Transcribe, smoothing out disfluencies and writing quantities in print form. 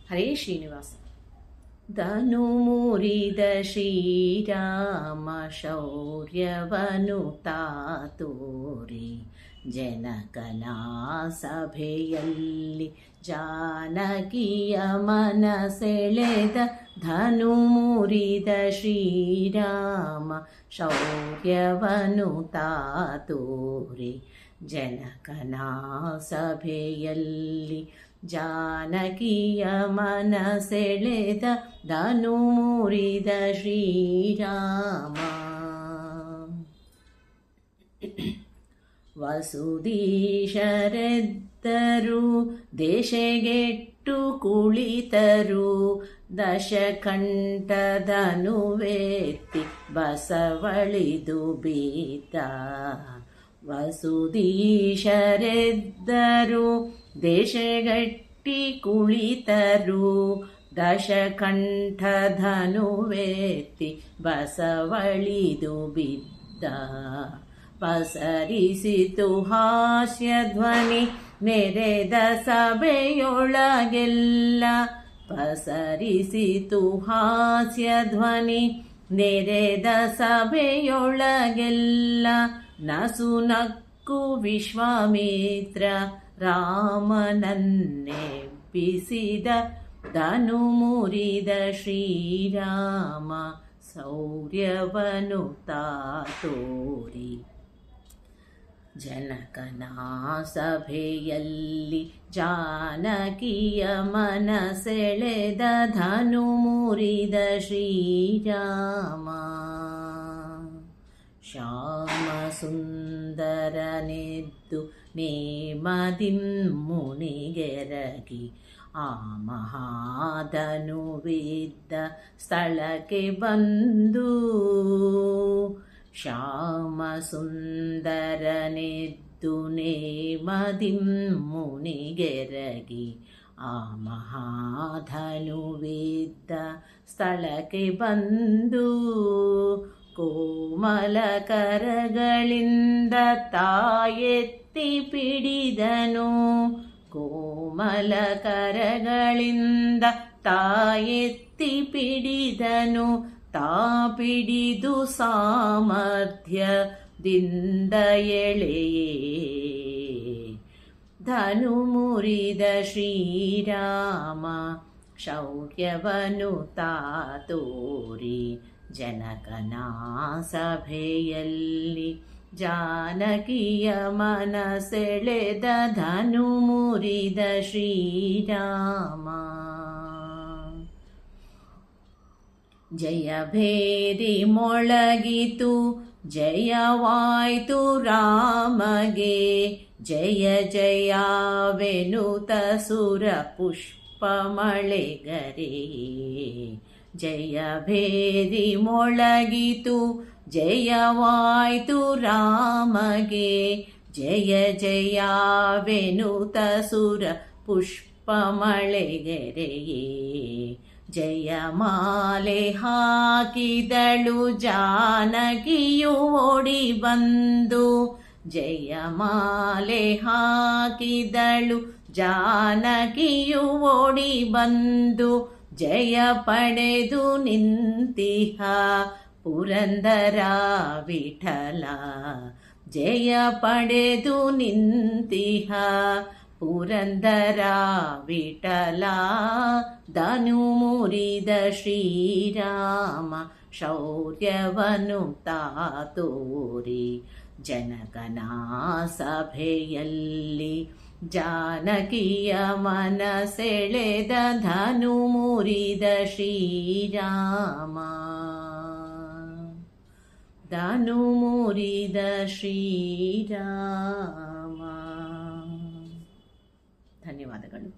ಹರೇ ಶ್ರೀನಿವಾಸ. ಧನು ಮುರಿದ ಶ್ರೀರಾಮ ಶೌರ್ಯವನು ತಾತೋರಿ, ಜನಕನ ಸಭೆಯಲ್ಲಿ ಜಾನಕಿಯ ಮನ ಸೆಳೆದ. ಧನು ಮುರಿದ ಶ್ರೀರಾಮ ಶೌರ್ಯವನು ತಾತೋರಿ, ಜನಕನ ಸಭೆಯಲ್ಲಿ ಜಾನಕಿಯ ಮನ ಸೆಳೆದ. ಧನು ಮುರಿದ ಶ್ರೀರಾಮ ವಸುದೀಶರೆದ್ದರು ದೇಶಗೆಟ್ಟು ಕುಳಿತರು, ದಶಕಂಠಧನುವೆತ್ತಿ ಬಸವಳಿದು ಬಿದ್ದ. ವಸುದೀಶರೆದ್ದರು ದೇಶಗಟ್ಟಿ ಕುಳಿತರು, ದಶಕಂಠಧನುವೆತ್ತಿ ಬಸವಳಿದು ಬಿದ್ದ. ಪಸರಿಸಿತು ಹಾಸ್ಯಧ್ವನಿ ನೆರೆದ ಸಭೆಯೊಳಗೆಲ್ಲ, ಪಸರಿಸಿತು ಹಾಸ್ಯಧ್ವನಿ ನೆರೆದ ಸಭೆಯೊಳಗೆಲ್ಲ. ನಸು ನಕ್ಕು ವಿಶ್ವಾಮಿತ್ರ ರಾಮನನ್ನೆಬ್ಬಿಸಿದ. ಧನು ಮುರಿದ ಶ್ರೀರಾಮ ಶೌರ್ಯವನು ತಾತೋರಿ, ಜನಕನ ಸಭೆಯಲ್ಲಿ ಜಾನಕಿಯ ಮನ ಸೆಳೆದ. ಧನು ಮುರಿದ ಶ್ರೀರಾಮ ಶ್ಯಾಮ ಸುಂದರನೆದ್ದು ನೇಮದಿಂ ಮುನಿಗೆರಗಿ, ಆ ಮಹಾಧನುವಿದ್ದ ಸ್ಥಳಕ್ಕೆ ಬಂದು. ಶ್ಯಾಮ ಸುಂದರನೆದ್ದು ನೇಮದಿಂ ಮುನಿಗೆರಗಿ, ಆ ಮಹಾಧನುವಿದ್ದ ಸ್ಥಳಕ್ಕೆ ಬಂದು. ಕೋಮಲ ಕರಗಳಿಂದ ತಾಯೆತ್ತಿ ಪಿಡಿದನು, ಕೋಮಲ ಕರಗಳಿಂದ ತಾಯೆತ್ತಿ ಪಿಡಿದನು. ತಾ ಪಿಡಿದು ಸಾಮರ್ಥ್ಯದಿಂದ ಎಳೆಯೇ, ಧನು ಮುರಿದ ಶ್ರೀರಾಮ ಶೌರ್ಯವನು ತಾತೋರಿ, ಜನಕನ ಸಭೆಯಲ್ಲಿ ಜಾನಕಿಯ ಮನ ಸೆಳೆದ. ಧನು ಮುರಿದ ಶ್ರೀರಾಮ ಜಯಭೇರಿ ಮೊಳಗಿತು ಜಯವಾಯ್ತು ರಾಮಗೆ, ಜಯ ಜಯವೆನುತ ಸುರ ಪುಷ್ಪ ಮಳೆಗರೆಯೇ. ಜಯಭೇರಿ ಮೊಳಗಿತು ಜಯವಾಯ್ತು ರಾಮಗೆ, ಜಯ ಜಯವೆನುತ ಸುರ ಪುಷ್ಪ ಮಳೆಗರೆಯೇ. ಜಯಮಾಲೆ ಹಾಕಿದಳು ಜಾನಕಿಯು ಓಡಿ ಬಂದು, ಜಯಮಾಲೆ ಹಾಕಿದಳು ಜಾನಕಿಯು ಓಡಿ ಬಂದು. ಜಯ ಪಡೆದು ನಿಂತಿಹ ಪುರಂದರ ವಿಠಲ, ಜಯ ಪಡೆದು ನಿಂತಿಹ ಪುರಂದರ ವಿಠಲ. ಧನು ಮುರಿದ ಶ್ರೀರಾಮ ಶೌರ್ಯವನು ತಾತೋರಿ, ಜನಕನ ಸಭೆಯಲ್ಲಿ ಜಾನಕಿಯ ಮನ ಸೆಳೆದ. ಧನು ಮುರಿದ ಶ್ರೀರಾಮ, ಧನು ಮುರಿದ ಶ್ರೀರಾಮ. ಧನ್ಯವಾದಗಳು.